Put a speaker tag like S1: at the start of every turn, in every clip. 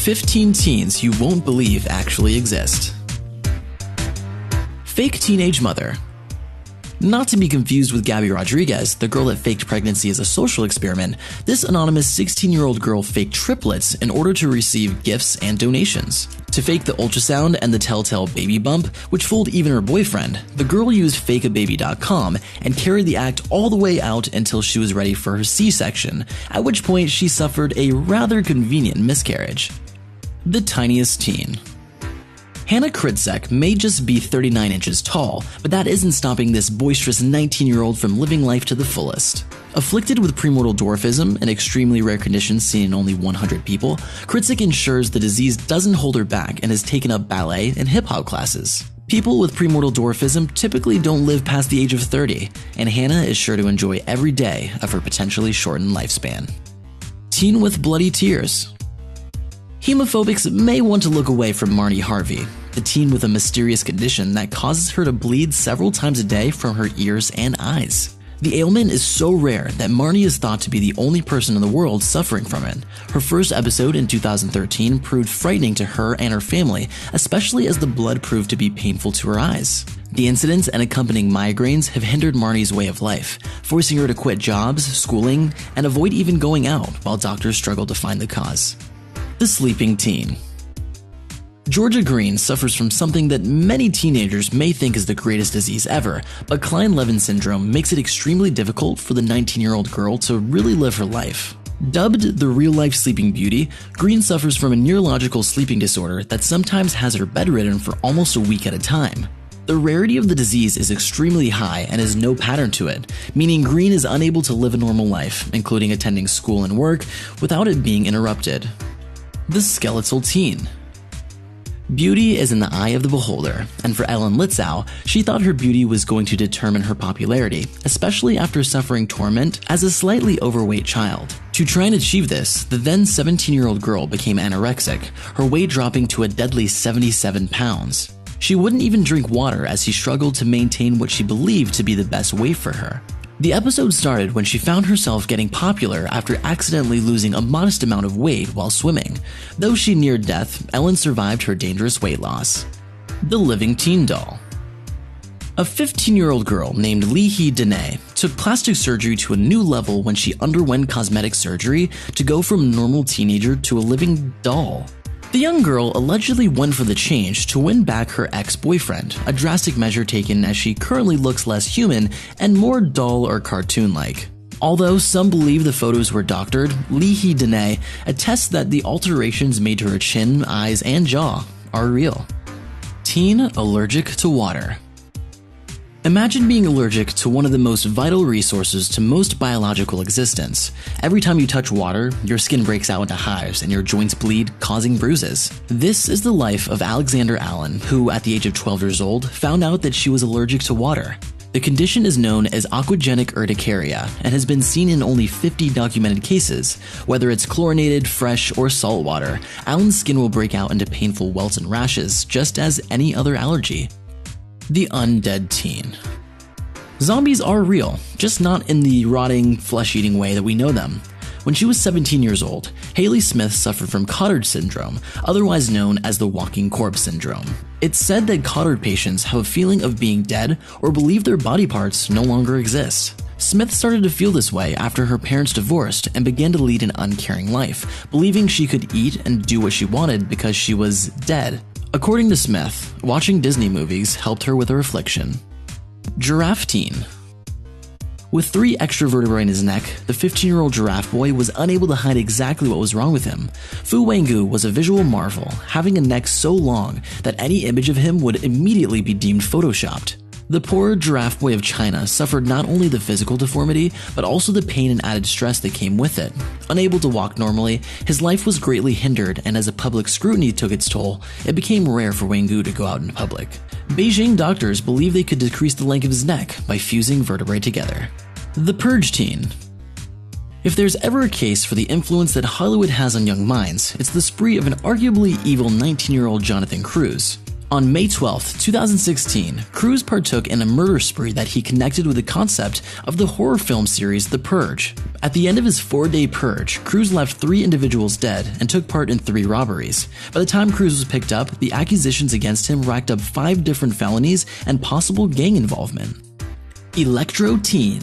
S1: 15 teens you won't believe actually exist. Fake teenage mother. Not to be confused with Gabby Rodriguez, the girl that faked pregnancy as a social experiment, this anonymous 16-year-old girl faked triplets in order to receive gifts and donations. To fake the ultrasound and the telltale baby bump, which fooled even her boyfriend, the girl used fakeababy.com and carried the act all the way out until she was ready for her C-section, at which point she suffered a rather convenient miscarriage. The tiniest teen. Hannah Kritzek may just be 39 inches tall, but that isn't stopping this boisterous 19-year-old from living life to the fullest. Afflicted with premortal dwarfism, an extremely rare condition seen in only 100 people, Kritzek ensures the disease doesn't hold her back and has taken up ballet and hip-hop classes. People with premortal dwarfism typically don't live past the age of 30, and Hannah is sure to enjoy every day of her potentially shortened lifespan. Teen with bloody tears. Hemophobics may want to look away from Marnie Harvey, the teen with a mysterious condition that causes her to bleed several times a day from her ears and eyes. The ailment is so rare that Marnie is thought to be the only person in the world suffering from it. Her first episode in 2013 proved frightening to her and her family, especially as the blood proved to be painful to her eyes. The incidents and accompanying migraines have hindered Marnie's way of life, forcing her to quit jobs, schooling, and avoid even going out while doctors struggle to find the cause. The sleeping teen. Georgia Green suffers from something that many teenagers may think is the greatest disease ever, but Klein-Levin syndrome makes it extremely difficult for the 19-year-old girl to really live her life. Dubbed the real-life sleeping beauty, Green suffers from a neurological sleeping disorder that sometimes has her bedridden for almost a week at a time. The rarity of the disease is extremely high and has no pattern to it, meaning Green is unable to live a normal life, including attending school and work, without it being interrupted. The skeletal teen. Beauty is in the eye of the beholder, and for Ellen Litzau, she thought her beauty was going to determine her popularity, especially after suffering torment as a slightly overweight child. To try and achieve this, the then 17-year-old girl became anorexic, her weight dropping to a deadly 77 pounds. She wouldn't even drink water as she struggled to maintain what she believed to be the best weight for her. The episode started when she found herself getting popular after accidentally losing a modest amount of weight while swimming. Though she neared death, Ellen survived her dangerous weight loss. The living teen doll. A 15-year-old girl named Lee Hee Dene took plastic surgery to a new level when she underwent cosmetic surgery to go from a normal teenager to a living doll. The young girl allegedly went for the change to win back her ex-boyfriend, a drastic measure taken as she currently looks less human and more doll or cartoon-like. Although some believe the photos were doctored, Lee Hee Dene attests that the alterations made to her chin, eyes, and jaw are real. Teen allergic to water. Imagine being allergic to one of the most vital resources to most biological existence. Every time you touch water, your skin breaks out into hives and your joints bleed, causing bruises. This is the life of Alexander Allen, who, at the age of 12 years old, found out that she was allergic to water. The condition is known as aquagenic urticaria and has been seen in only 50 documented cases. Whether it's chlorinated, fresh, or salt water, Allen's skin will break out into painful welts and rashes, just as any other allergy. The undead teen. Zombies are real, just not in the rotting, flesh-eating way that we know them. When she was 17 years old, Haley Smith suffered from Cotard syndrome, otherwise known as the walking corpse syndrome. It's said that Cotard patients have a feeling of being dead or believe their body parts no longer exist. Smith started to feel this way after her parents divorced and began to lead an uncaring life, believing she could eat and do what she wanted because she was dead. According to Smith, watching Disney movies helped her with her affliction. Giraffe teen. With 3 extra vertebrae in his neck, the 15-year-old giraffe boy was unable to hide exactly what was wrong with him. Fu Wangu was a visual marvel, having a neck so long that any image of him would immediately be deemed photoshopped. The poor giraffe boy of China suffered not only the physical deformity, but also the pain and added stress that came with it. Unable to walk normally, his life was greatly hindered, and as a public scrutiny took its toll, it became rare for Wangu to go out in public. Beijing doctors believe they could decrease the length of his neck by fusing vertebrae together. The purge teen. If there's ever a case for the influence that Hollywood has on young minds, it's the spree of an arguably evil 19-year-old Jonathan Cruz. On May 12, 2016, Cruz partook in a murder spree that he connected with the concept of the horror film series The Purge. At the end of his 4-day purge, Cruz left 3 individuals dead and took part in 3 robberies. By the time Cruz was picked up, the accusations against him racked up 5 different felonies and possible gang involvement. Electro Teen.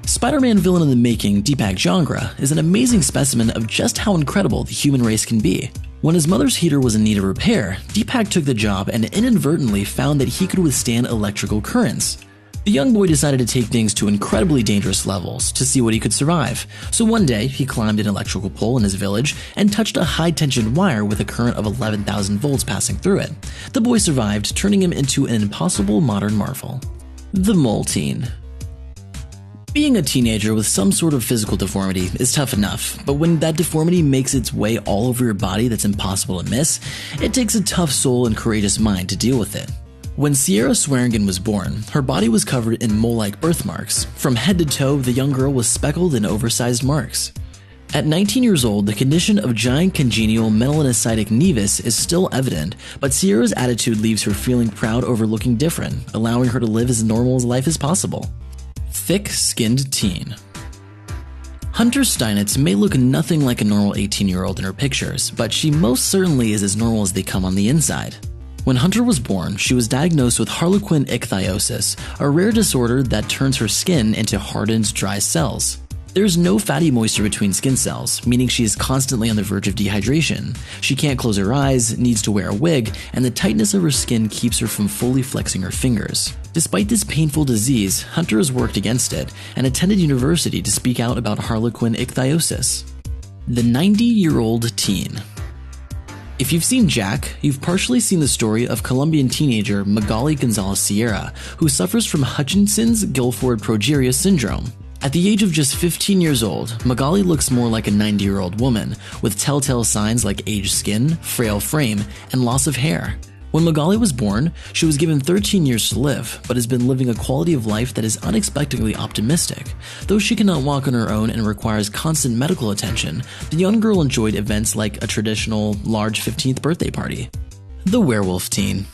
S1: Spider-Man villain in the making, Deepak Jangra, is an amazing specimen of just how incredible the human race can be. When his mother's heater was in need of repair, Deepak took the job and inadvertently found that he could withstand electrical currents. The young boy decided to take things to incredibly dangerous levels to see what he could survive. So one day, he climbed an electrical pole in his village and touched a high-tension wire with a current of 11,000 volts passing through it. The boy survived, turning him into an impossible modern marvel. The Mole Teen. Being a teenager with some sort of physical deformity is tough enough, but when that deformity makes its way all over your body that's impossible to miss, it takes a tough soul and courageous mind to deal with it. When Sierra Swearingen was born, her body was covered in mole-like birthmarks. From head to toe, the young girl was speckled in oversized marks. At 19 years old, the condition of giant congenital melanocytic nevus is still evident, but Sierra's attitude leaves her feeling proud over looking different, allowing her to live as normal a life as possible. Thick-skinned teen. Hunter Steinitz may look nothing like a normal 18-year-old in her pictures, but she most certainly is as normal as they come on the inside. When Hunter was born, she was diagnosed with harlequin ichthyosis, a rare disorder that turns her skin into hardened, dry cells. There's no fatty moisture between skin cells, meaning she is constantly on the verge of dehydration. She can't close her eyes, needs to wear a wig, and the tightness of her skin keeps her from fully flexing her fingers. Despite this painful disease, Hunter has worked against it and attended university to speak out about harlequin ichthyosis. The 90-year-old teen. If you've seen Jack, you've partially seen the story of Colombian teenager Magali Gonzalez Sierra, who suffers from Hutchinson-Gilford progeria syndrome. At the age of just 15 years old, Magali looks more like a 90-year-old woman, with telltale signs like aged skin, frail frame, and loss of hair. When Magali was born, she was given 13 years to live, but has been living a quality of life that is unexpectedly optimistic. Though she cannot walk on her own and requires constant medical attention, the young girl enjoyed events like a traditional, large 15th birthday party. The werewolf teen.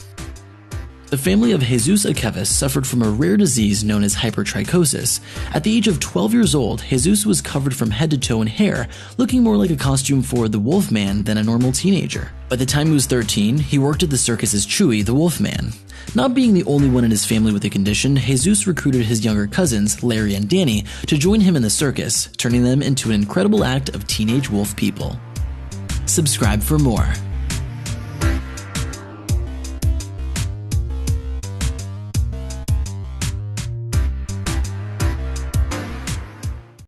S1: The family of Jesus Akevis suffered from a rare disease known as hypertrichosis. At the age of 12 years old, Jesus was covered from head to toe in hair, looking more like a costume for the Wolfman than a normal teenager. By the time he was 13, he worked at the circus as Chewy, the Wolfman. Not being the only one in his family with the condition, Jesus recruited his younger cousins, Larry and Danny, to join him in the circus, turning them into an incredible act of teenage wolf people. Subscribe for more.